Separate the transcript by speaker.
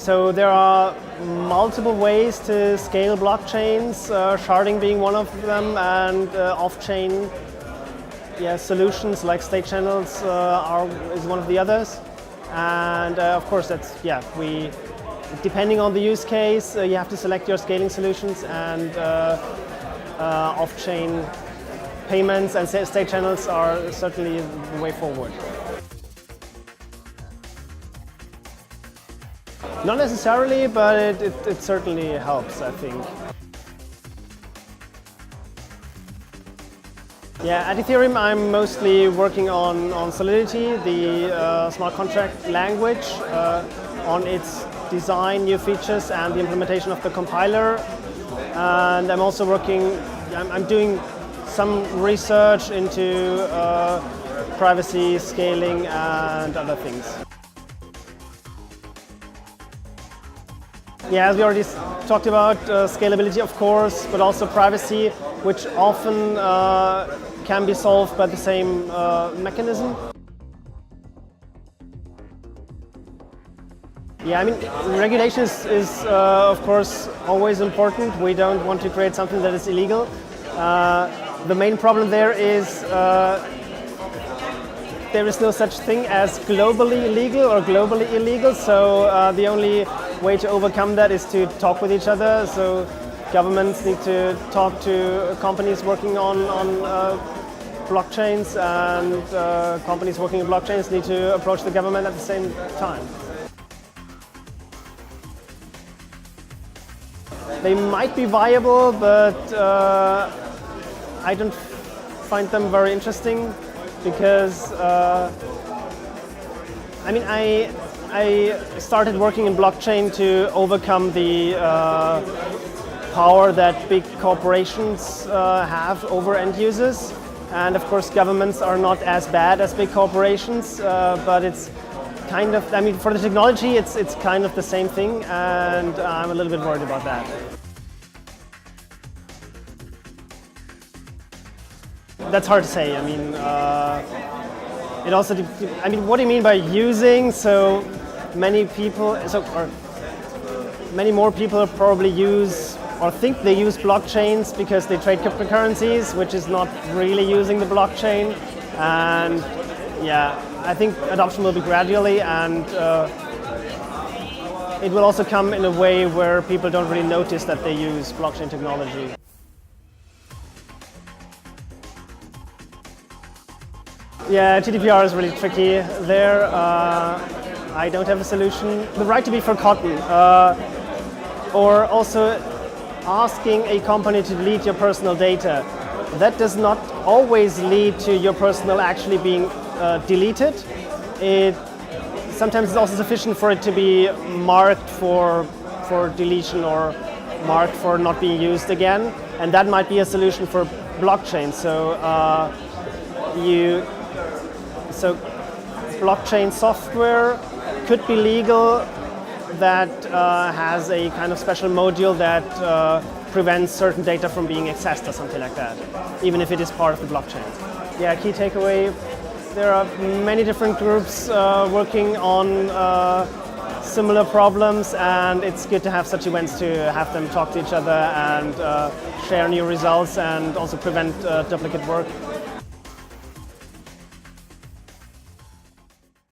Speaker 1: So there are multiple ways to scale blockchains, sharding being one of them, and off-chain solutions like state channels is one of the others. And of course, depending on the use case, you have to select your scaling solutions, and off-chain payments and state channels are certainly the way forward. Not necessarily, but it certainly helps, I think. Yeah, at Ethereum I'm mostly working on Solidity, the smart contract language, on its design, new features, and the implementation of the compiler. And I'm also I'm doing some research into privacy, scaling, and other things. Yeah, as we already talked about, scalability of course, but also privacy, which often can be solved by the same mechanism. Yeah, I mean, regulation is of course always important. We don't want to create something that is illegal. The main problem there is there is no such thing as globally legal or globally illegal, so the only way to overcome that is to talk with each other. So governments need to talk to companies working on blockchains, and companies working on blockchains need to approach the government at the same time. They might be viable, but I don't find them very interesting because I started working in blockchain to overcome the power that big corporations have over end users. And of course, governments are not as bad as big corporations, but it's kind of, for the technology, it's kind of the same thing, and I'm a little bit worried about that. That's hard to say. It also, what do you mean by using? So many people, many more people probably use or think they use blockchains because they trade cryptocurrencies, which is not really using the blockchain. And yeah, I think adoption will be gradually, and it will also come in a way where people don't really notice that they use blockchain technology. Yeah, GDPR is really tricky there. I don't have a solution. The right to be forgotten, or also asking a company to delete your personal data. That does not always lead to your personal actually being deleted. Sometimes it's also sufficient for it to be marked for deletion or marked for not being used again, and that might be a solution for blockchain. So blockchain software could be legal that has a kind of special module that prevents certain data from being accessed or something like that, even if it is part of the blockchain. Yeah, key takeaway, there are many different groups working on similar problems, and it's good to have such events to have them talk to each other and share new results and also prevent duplicate work.